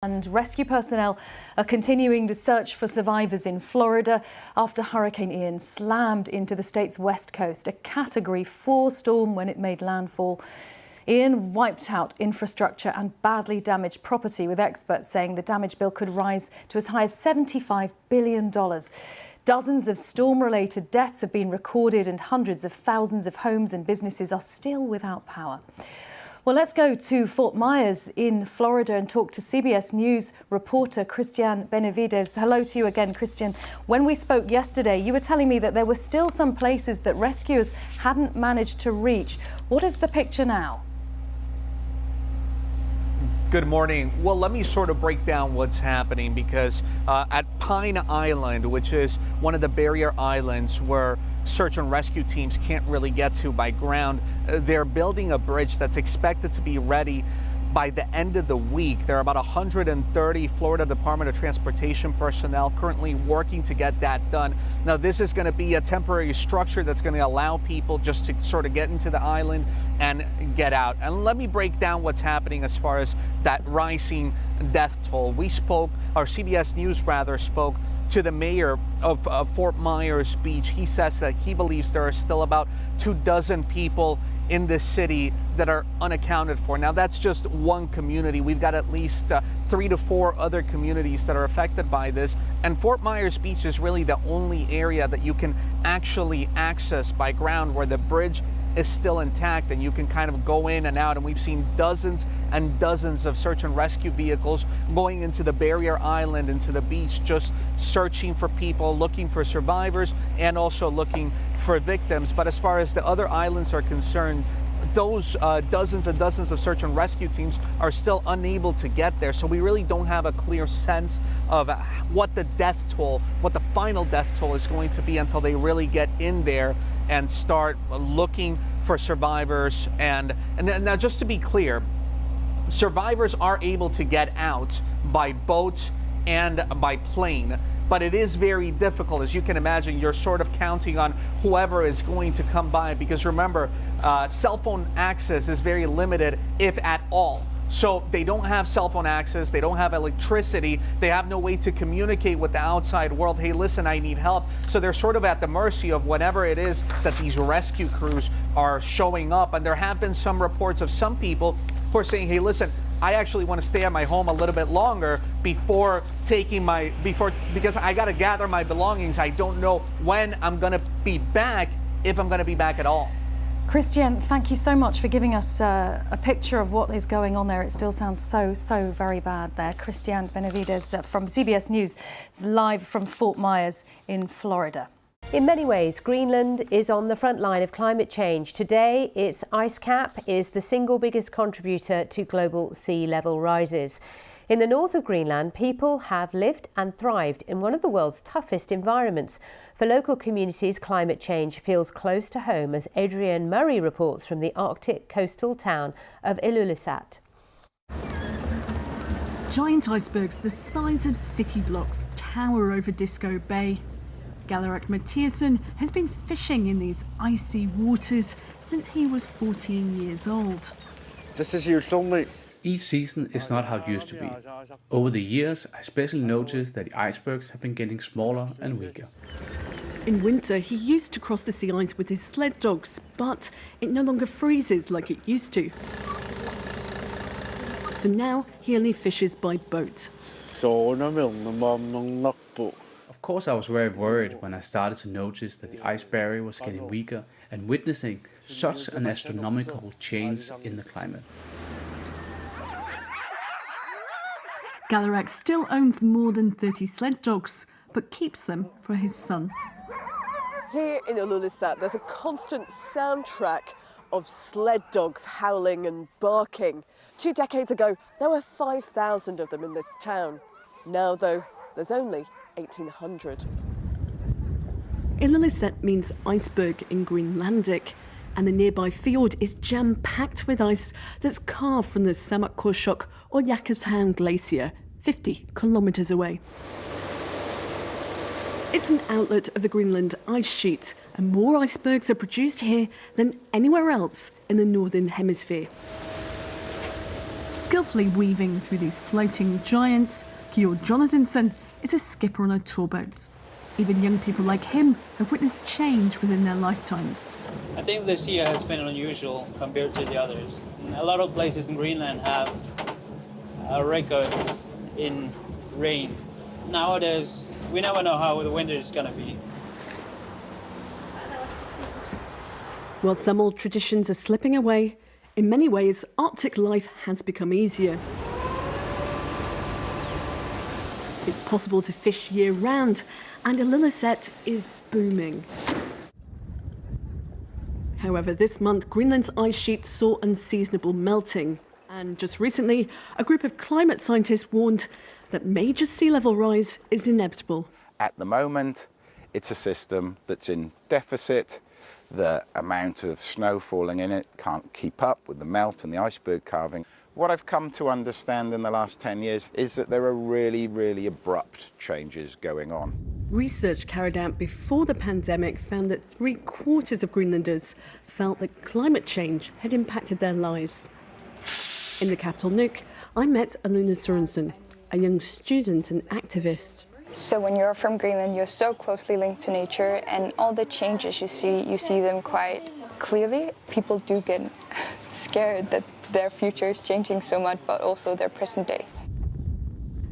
And rescue personnel are continuing the search for survivors in Florida after Hurricane Ian slammed into the state's west coast, a Category 4 storm when it made landfall. Ian wiped out infrastructure and badly damaged property, with experts saying the damage bill could rise to as high as $75 billion. Dozens of storm-related deaths have been recorded and hundreds of thousands of homes and businesses are still without power. Well, let's go to Fort Myers in Florida and talk to CBS News reporter Christian Benavides. Hello to you again, Christian. When we spoke yesterday, you were telling me that there were still some places that rescuers hadn't managed to reach. What is the picture now? Good morning. Well, let me sort of break down what's happening, because at Pine Island, which is one of the barrier islands where search and rescue teams can't really get to by ground, they're building a bridge that's expected to be ready by the end of the week. There are about 130 Florida Department of Transportation personnel currently working to get that done. Now, this is going to be a temporary structure that's going to allow people just to sort of get into the island and get out. And let me break down what's happening as far as that rising death toll. Our CBS News spoke to the mayor of Fort Myers Beach. He says that he believes there are still about 24 people in this city that are unaccounted for. Now, that's just one community. We've got at least 3 to 4 other communities that are affected by this. And Fort Myers Beach is really the only area that you can actually access by ground where the bridge is still intact and you can kind of go in and out. And we've seen dozens and dozens of search and rescue vehicles going into the barrier island, into the beach, just searching for people, looking for survivors, and also looking for victims. But as far as the other islands are concerned, those dozens and dozens of search and rescue teams are still unable to get there. So we really don't have a clear sense of what the final death toll is going to be until they really get in there and start looking for survivors. And now, just to be clear, survivors are able to get out by boat and by plane, but it is very difficult. As you can imagine, you're sort of counting on whoever is going to come by, because remember, cell phone access is very limited, if at all. So they don't have cell phone access, they don't have electricity, they have no way to communicate with the outside world. Hey, listen, I need help. So they're sort of at the mercy of whatever it is that these rescue crews are showing up. And there have been some reports of some people who are saying, hey, listen, I actually want to stay at my home a little bit longer because I got to gather my belongings. I don't know when I'm going to be back, if I'm going to be back at all. Christian, thank you so much for giving us a picture of what is going on there. It still sounds so very bad there. Christian Benavides from CBS News, live from Fort Myers in Florida. In many ways, Greenland is on the front line of climate change. Today, its ice cap is the single biggest contributor to global sea level rises. In the north of Greenland, people have lived and thrived in one of the world's toughest environments. For local communities, climate change feels close to home, as Adrienne Murray reports from the Arctic coastal town of Ilulissat. Giant icebergs the size of city blocks tower over Disco Bay. Galarak Mathiasson has been fishing in these icy waters since he was 14 years old. Each season is not how it used to be. Over the years, I especially noticed that the icebergs have been getting smaller and weaker. In winter, he used to cross the sea ice with his sled dogs, but it no longer freezes like it used to. So now he only fishes by boat. Of course, I was very worried when I started to notice that the ice barrier was getting weaker and witnessing such an astronomical change in the climate. Galarak still owns more than 30 sled dogs, but keeps them for his son. Here in Ilulissat, there's a constant soundtrack of sled dogs howling and barking. 2 decades ago, there were 5,000 of them in this town. Now, though, there's only 1,800. Ilulissat means iceberg in Greenlandic, and the nearby fjord is jam-packed with ice that's carved from the Samakkorshok or Jakobshavn Glacier, 50 kilometres away. It's an outlet of the Greenland ice sheet, and more icebergs are produced here than anywhere else in the Northern Hemisphere. Skillfully weaving through these floating giants, Gjord Jonathanson is a skipper on a tour boat. Even young people like him have witnessed change within their lifetimes. I think this year has been unusual compared to the others. A lot of places in Greenland have records in rain. Nowadays, we never know how the winter is going to be. While some old traditions are slipping away, in many ways, Arctic life has become easier. It's possible to fish year-round, and Ilulissat is booming. However, this month, Greenland's ice sheet saw unseasonable melting. And just recently, a group of climate scientists warned that major sea level rise is inevitable. At the moment, it's a system that's in deficit. The amount of snow falling in it can't keep up with the melt and the iceberg carving. What I've come to understand in the last 10 years is that there are really, really abrupt changes going on. Research carried out before the pandemic found that 3/4 of Greenlanders felt that climate change had impacted their lives. In the capital Nuuk, I met Aluna Sorensen, a young student and activist. So when you're from Greenland, you're so closely linked to nature, and all the changes you see them quite clearly. People do get scared that their future is changing so much, but also their present day.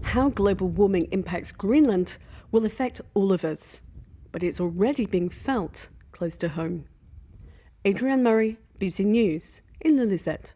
How global warming impacts Greenland will affect all of us, but it's already being felt close to home. Adrienne Murray, BBC News in Ilulissat.